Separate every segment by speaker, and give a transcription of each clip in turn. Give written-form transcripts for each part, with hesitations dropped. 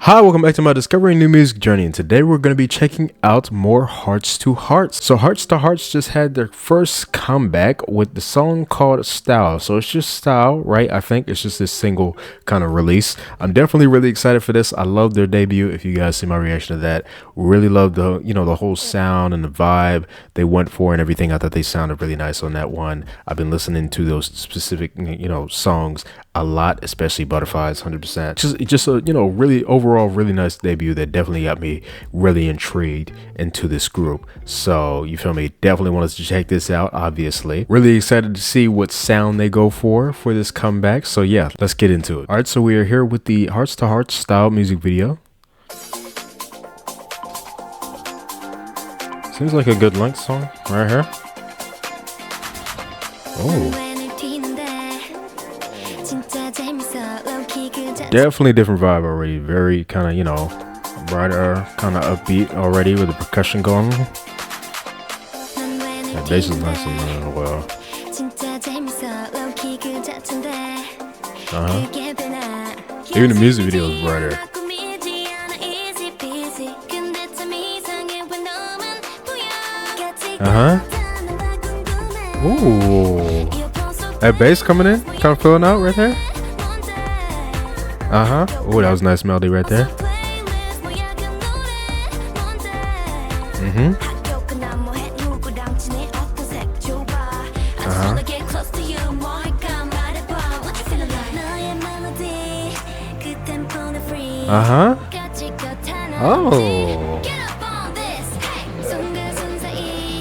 Speaker 1: Hi, welcome back to my Discovering New Music journey, and today we're going to be checking out more Hearts2Hearts. So Hearts2Hearts just had their first comeback with the song called Style. So it's just Style, right? I think it's just this single kind of release. I'm definitely really excited for this. I love their debut. If you guys see my reaction to that, really love the, the whole sound and the vibe they went for and everything. I thought they sounded really nice on that one. I've been listening to those specific, songs a lot, especially Butterflies, 100%. Just a, really overall really nice debut that definitely got me really intrigued into this group. So you feel me? Definitely wanted to check this out. Obviously, really excited to see what sound they go for this comeback. So yeah, let's get into it. All right, so we are here with the Hearts2Hearts style music video. Seems like a good length song right here. Oh. Definitely different vibe already. Very kind of, brighter, kind of upbeat already with the percussion going. That bass is nice and well. Even the music video is brighter. Ooh. That bass coming in, kind of filling out right there. Oh, that was a nice melody right there. Oh.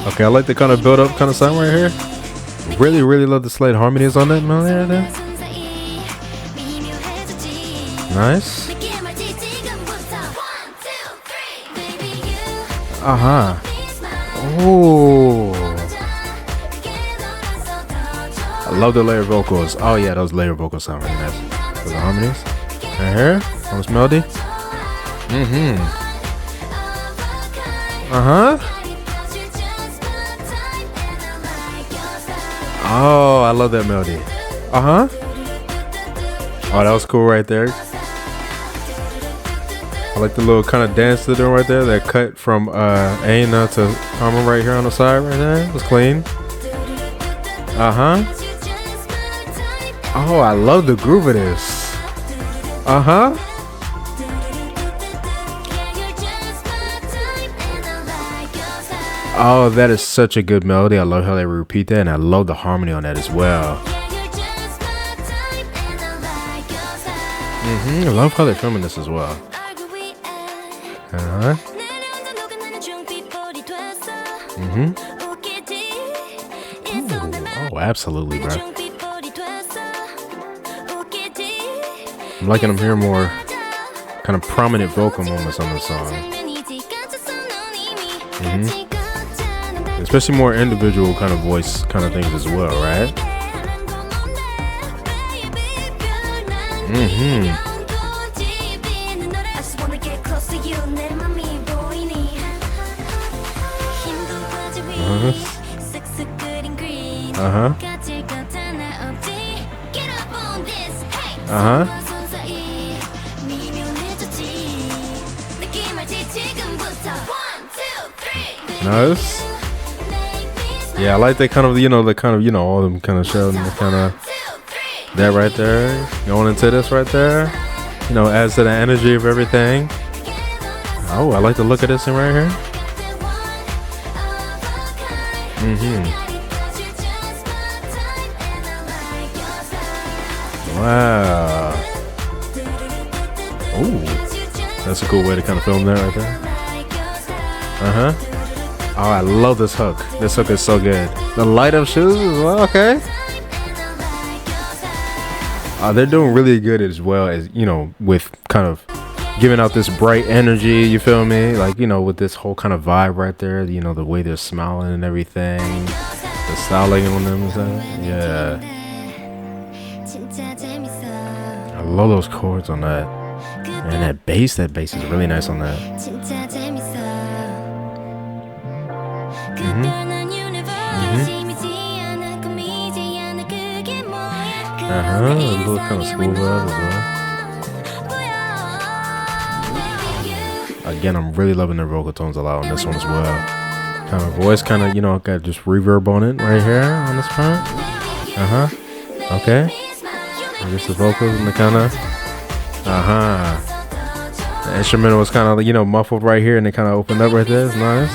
Speaker 1: Okay, I like the kind of build up kind of sound right here. Really love the slight harmonies on that melody right there. Nice. Oh. I love the layered vocals. Oh yeah, those layered vocals sound really nice. For the harmonies. Right here. On this melody. Oh, I love that melody. Oh, that was cool right there. I like the little kind of dance they're doing right there. That cut from Aina to Carmen right here on the side right there. It was clean. Oh, I love the groove of this. Oh, that is such a good melody. I love how they repeat that, and I love the harmony on that as well. I love how they're filming this as well. Ooh, oh, absolutely, bro. I'm liking them here more kind of prominent vocal moments on the song. Especially more individual kind of voice kind of things as well, right? Nice. Yeah, I like that kind of, all them kind of showing the kind of that right there, going into this right there, adds to the energy of everything. Oh, I like the look of this thing right here. Wow. Ooh, that's a cool way to kind of film that right there. Oh, I love this hook. This hook is so good. The light up shoes as well. Okay. They're doing really good as well as, with kind of giving out this bright energy. You feel me? Like, with this whole kind of vibe right there. The way they're smiling and everything. The styling on them and stuff. Yeah. I love those chords on that. And that bass is really nice on that. A little kind of school vibe as well. Again, I'm really loving their vocal tones a lot on this one as well. Kind of voice, kind of, you know, got just reverb on it right here on this part. Okay. And just the vocals and the kind of, the instrumental was kind of, you know, muffled right here, and it kind of opened up right there. It's nice.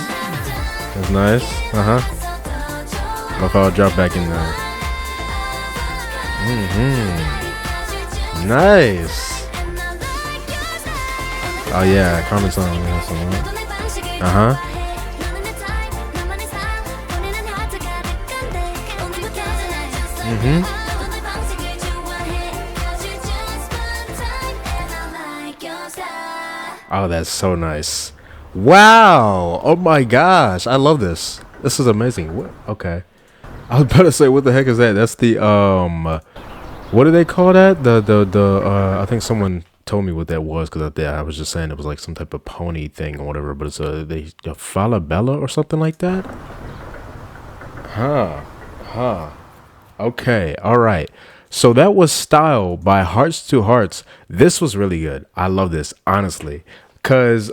Speaker 1: It's nice. Love how it dropped back in there. Nice. Oh yeah, Carmen song. Oh, that's so nice. Wow. Oh my gosh. I love this. This is amazing. What? Okay. I was about to say, what the heck is that? That's the what do they call that? I think someone told me what that was, because I was just saying it was like some type of pony thing or whatever, but it's a falabella or something like that. Okay. All right. So that was Style by Hearts2Hearts. This was really good. I love this, honestly. Because,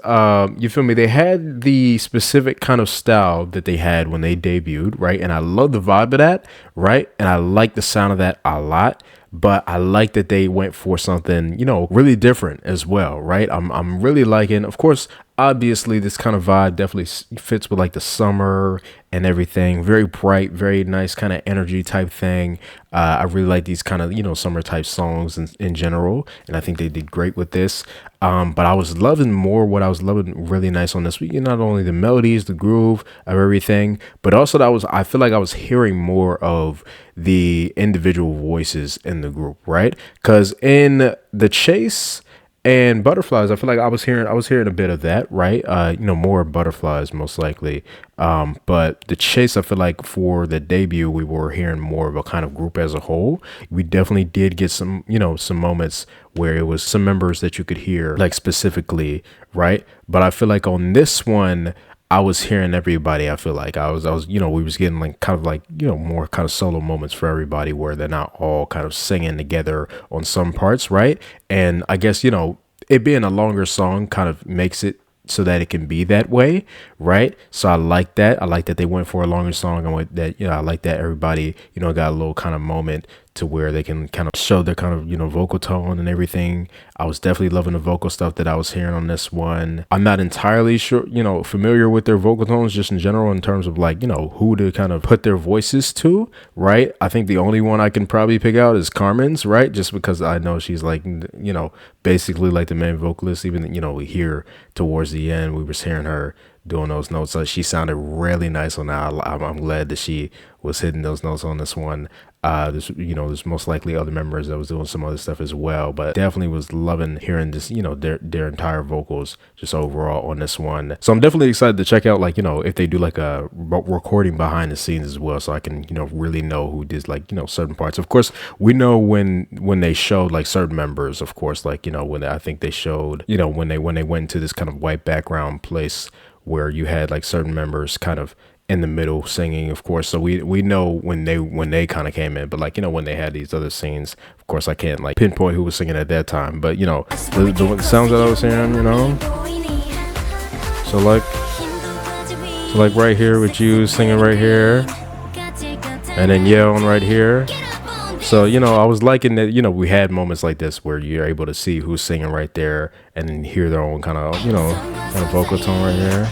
Speaker 1: you feel me, they had the specific kind of style that they had when they debuted, right? And I love the vibe of that, right? And I like the sound of that a lot. But I like that they went for something, you know, really different as well, right? I'm really liking, of course, obviously this kind of vibe definitely fits with like the summer and everything. Very bright, very nice kind of energy type thing. I really like these kind of, you know, summer type songs in general, and I think they did great with this. But I was loving more what I was loving really nice on this week. Not only the melodies, the groove of everything, but also I feel like I was hearing more of the individual voices in the group, right? Because in The Chase and Butterflies, I feel like I was hearing a bit of that, right? You know, more Butterflies most likely. But The Chase, I feel like for the debut, we were hearing more of a kind of group as a whole. We definitely did get some, you know, some moments where it was some members that you could hear like specifically, right? But I feel like on this one, I was hearing everybody. I feel like I was, you know, we was getting like kind of like, you know, more kind of solo moments for everybody where they're not all kind of singing together on some parts, right? And I guess, you know, it being a longer song kind of makes it so that it can be that way, right? So I like that. I like that they went for a longer song. I went that, you know, I like that everybody, you know, got a little kind of moment to where they can kind of show their kind of, you know, vocal tone and everything. I was definitely loving the vocal stuff that I was hearing on this one. I'm not entirely sure, you know, familiar with their vocal tones just in general in terms of like, you know, who to kind of put their voices to, right? I think the only one I can probably pick out is Carmen's, right? Just because I know she's like, you know, basically like the main vocalist. Even, you know, here towards the end, we were hearing her doing those notes. So she sounded really nice on that. I'm glad that she was hitting those notes on this one. There's most likely other members that was doing some other stuff as well, but definitely was loving hearing this, you know, their entire vocals just overall on this one. So I'm definitely excited to check out, like, you know, if they do like a recording behind the scenes as well, so I can, you know, really know who did like, you know, certain parts. Of course, we know when they showed like certain members, of course, like, you know, when I think they showed, you know, when they went into this kind of white background place where you had like certain members kind of in the middle singing, of course. So we know when they kind of came in, but like, you know, when they had these other scenes, of course I can't like pinpoint who was singing at that time, but you know, the sounds that I was hearing, you know. So like right here with you singing right here, and then yelling right here. So, you know, I was liking that, you know, we had moments like this where you're able to see who's singing right there and then hear their own kind of, you know, kind of vocal tone right here.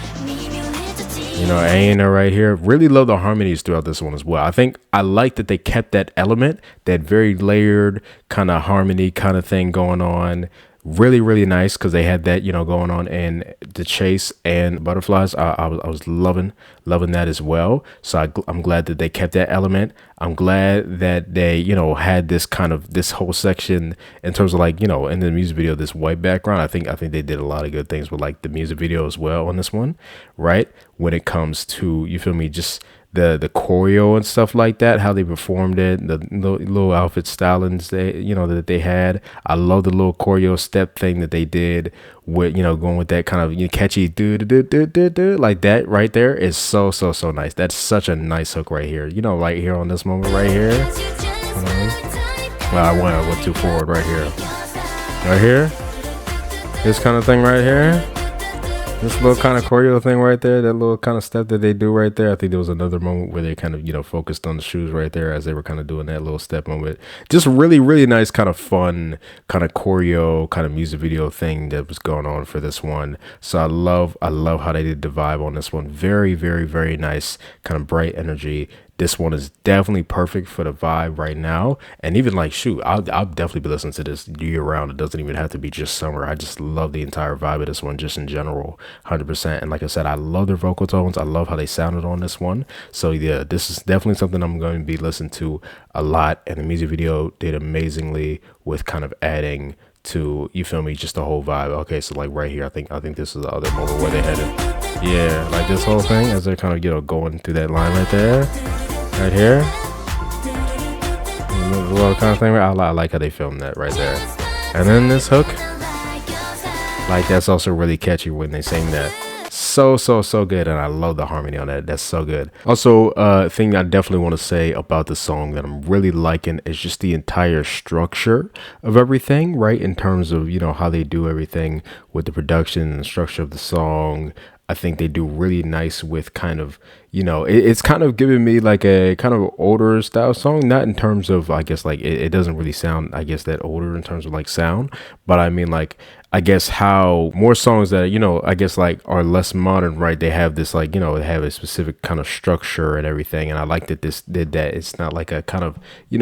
Speaker 1: You know, Aina right here. Really love the harmonies throughout this one as well. I think I like that they kept that element, that very layered kind of harmony kind of thing going on. Really, really nice, because they had that, you know, going on in The Chase and Butterflies. I was loving that as well. So I'm glad that they kept that element. I'm glad that they, you know, had this kind of this whole section in terms of like, you know, in the music video, this white background. I think they did a lot of good things with like the music video as well on this one, right? When it comes to, you feel me, just the choreo and stuff like that, how they performed it, the little outfit stylings that they had. I love the little choreo step thing that they did with, you know, going with that kind of, you know, catchy do like that right there is so nice. That's such a nice hook right here, you know, right here on this moment right here. I went too forward right here, this kind of thing right here. This little kind of choreo thing right there, that little kind of step that they do right there. I think there was another moment where they kind of, focused on the shoes right there as they were kind of doing that little step moment. Just really, really nice kind of fun kind of choreo, kind of music video thing that was going on for this one. So I love how they did the vibe on this one. Very, very, very nice kind of bright energy. This one is definitely perfect for the vibe right now. And even like, shoot, I'll definitely be listening to this year round. It doesn't even have to be just summer. I just love the entire vibe of this one, just in general, 100%. And like I said, I love their vocal tones. I love how they sounded on this one. So yeah, this is definitely something I'm going to be listening to a lot. And the music video did amazingly with kind of adding to, you feel me, just the whole vibe. Okay, so like right here, I think this is the other moment where they had it. Yeah, like this whole thing as they're kind of, going through that line right there. Right here, the little kind of thing. I like how they filmed that right there. And then this hook, like that's also really catchy when they sing that. So good, and I love the harmony on that. That's so good. Also, thing I definitely want to say about the song that I'm really liking is just the entire structure of everything, right? In terms of how they do everything with the production and the structure of the song. I think they do really nice with kind of, it's kind of giving me like a kind of older style song, not in terms of, I guess, like it doesn't really sound, I guess, that older in terms of like sound, but I mean, like, I guess how more songs that, I guess like are less modern, right? They have this like, they have a specific kind of structure and everything. And I like that this did that. It's not like a kind of,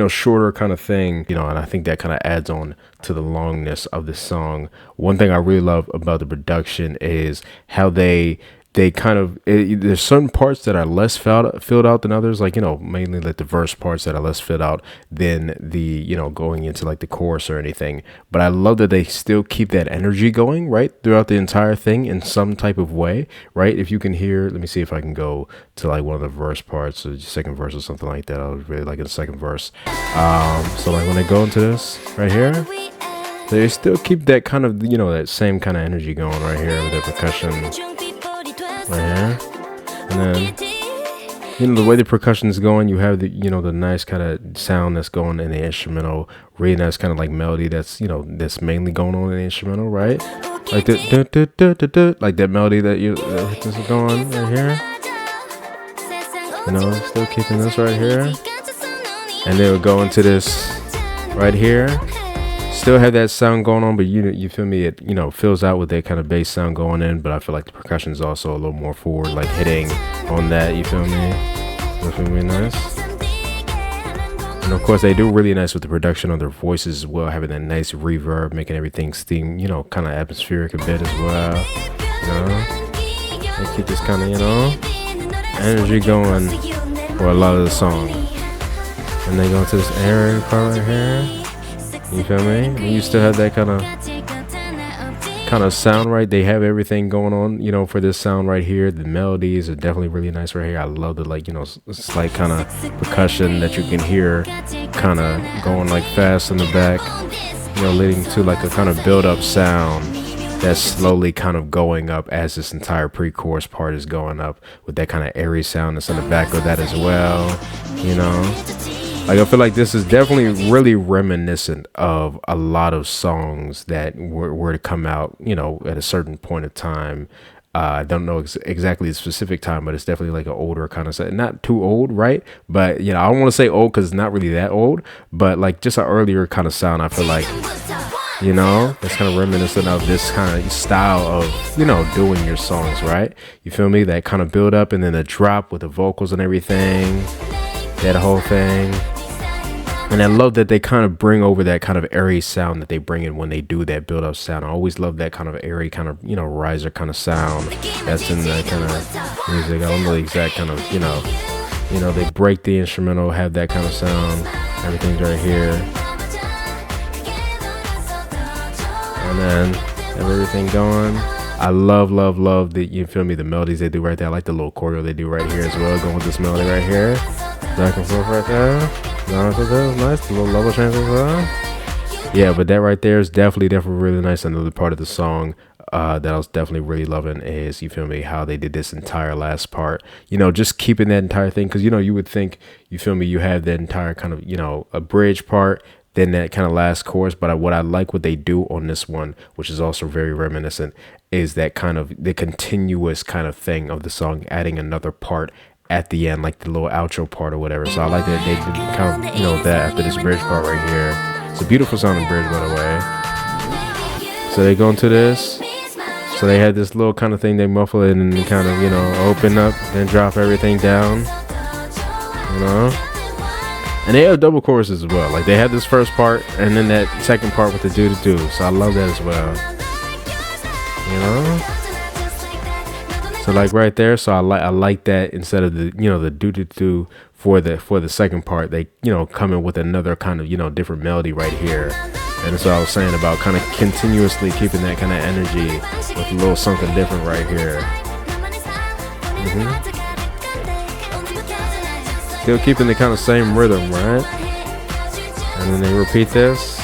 Speaker 1: shorter kind of thing, and I think that kind of adds on to the longness of the song. One thing I really love about the production is how they kind of, there's certain parts that are less filled out than others, like mainly like the verse parts that are less filled out than the going into like the chorus or anything. But I love that they still keep that energy going right throughout the entire thing in some type of way, right? If you can hear, let me see if I can go to like one of the verse parts or the second verse or something like that. I was really liking the second verse. So like when they go into this right here, they still keep that kind of that same kind of energy going right here with the percussion right here. And then the way the percussion is going, you have the the nice kind of sound that's going in the instrumental, really nice kind of like melody that's that's mainly going on in the instrumental, right? Like the like that melody that this is going right here. Still keeping this right here, and then we'll go into this right here. Still have that sound going on, but you feel me, it fills out with that kind of bass sound going in, but I feel like the percussion is also a little more forward, like hitting on that, you feel me, nice. And of course they do really nice with the production of their voices as well, having that nice reverb, making everything steam, kind of atmospheric a bit as well, they keep this kind of energy going for a lot of the song. And they go into this area part right here. You feel me? And you still have that kind of sound, right? They have everything going on, for this sound right here. The melodies are definitely really nice right here. I love the slight kind of percussion that you can hear kind of going like fast in the back, leading to like a kind of build-up sound that's slowly kind of going up as this entire pre-chorus part is going up with that kind of airy sound that's in the back of that as well, Like I feel like this is definitely really reminiscent of a lot of songs that were to come out, at a certain point of time. I don't know exactly the specific time, but it's definitely like an older kind of set. Not too old, right? But, I don't want to say old because it's not really that old, but like just an earlier kind of sound, I feel like, it's kind of reminiscent of this kind of style of, doing your songs, right? You feel me? That kind of build up and then the drop with the vocals and everything, that whole thing. And I love that they kind of bring over that kind of airy sound that they bring in when they do that build-up sound. I always love that kind of airy kind of, riser kind of sound that's in that kind of music. I don't know the exact kind of, they break the instrumental, have that kind of sound. Everything's right here. And then have everything going. I love the, you feel me, the melodies they do right there. I like the little choreo they do right here as well, going with this melody right here. Back and forth right there. Nice, the little level change as well. Yeah, but that right there is definitely really nice. Another part of the song that I was definitely really loving is, you feel me, how they did this entire last part. Just keeping that entire thing, because you would think, you feel me, you have that entire kind of, a bridge part than that kind of last chorus. But what I like what they do on this one, which is also very reminiscent, is that kind of the continuous kind of thing of the song, adding another part at the end, like the little outro part or whatever. So I like that they did kind of, you know, that after this bridge part right here. It's a beautiful sounding bridge, by the way. So they go into this. So they had this little kind of thing, they muffle it and kind of, you know, open up, then drop everything down, you know. And they have double choruses as well. Like they had this first part and then that second part with the do-do-do. So I love that as well, you know. So like right there, so I like that instead of the, you know, the do-do-do for the second part, they, you know, come in with another kind of, you know, different melody right here. And that's what I was saying about kind of continuously keeping that kind of energy with a little something different right here. Still keeping the kind of same rhythm, right? And then they repeat this.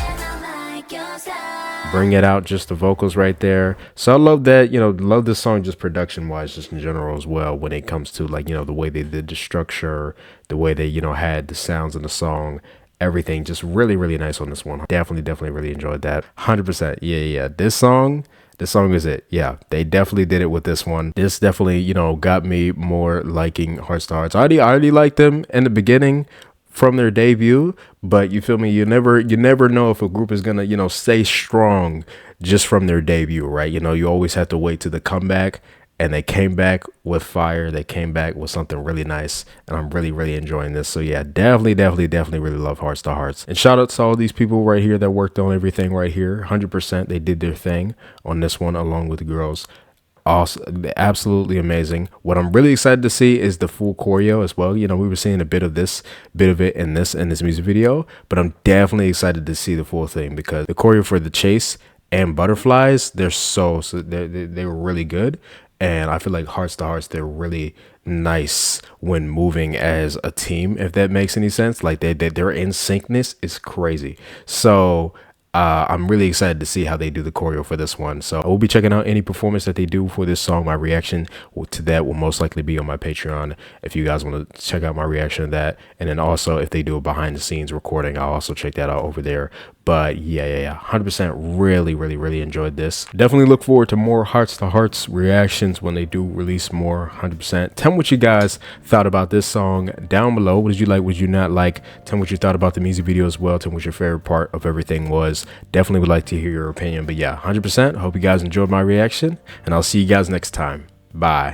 Speaker 1: Bring it out, just the vocals right there. So I love that, you know, love this song just production wise, just in general as well, when it comes to like, you know, the way they did the structure, the way they, you know, had the sounds in the song. Everything just really, really nice on this one. Definitely really enjoyed that. 100%. Yeah. This song is it. Yeah, they definitely did it with this one. This definitely, you know, got me more liking Hearts2Hearts. I already liked them in the beginning from their debut, but you feel me? You never know if a group is gonna, you know, stay strong just from their debut, right? You know, you always have to wait to the comeback. And they came back with fire. They came back with something really nice. And I'm really enjoying this. So yeah, definitely really love Hearts2Hearts. And shout out to all these people right here that worked on everything right here. 100% they did their thing on this one along with the girls. Awesome, absolutely amazing. What I'm really excited to see is the full choreo as well. You know, we were seeing a bit of it in this music video, but I'm definitely excited to see the full thing because the choreo for the chase and butterflies, they're they were really good. And I feel like Hearts2Hearts, they're really nice when moving as a team, if that makes any sense. Like their in syncness is crazy. So I'm really excited to see how they do the choreo for this one. So I will be checking out any performance that they do for this song. My reaction to that will most likely be on my Patreon if you guys want to check out my reaction to that. And then also if they do a behind the scenes recording, I'll also check that out over there. But yeah, 100% really enjoyed this. Definitely look forward to more Hearts2Hearts reactions when they do release more. 100%. Tell me what you guys thought about this song down below. What did you like? What did you not like? Tell me what you thought about the music video as well. Tell me what your favorite part of everything was. Definitely would like to hear your opinion. But yeah, 100%. Hope you guys enjoyed my reaction, and I'll see you guys next time. Bye.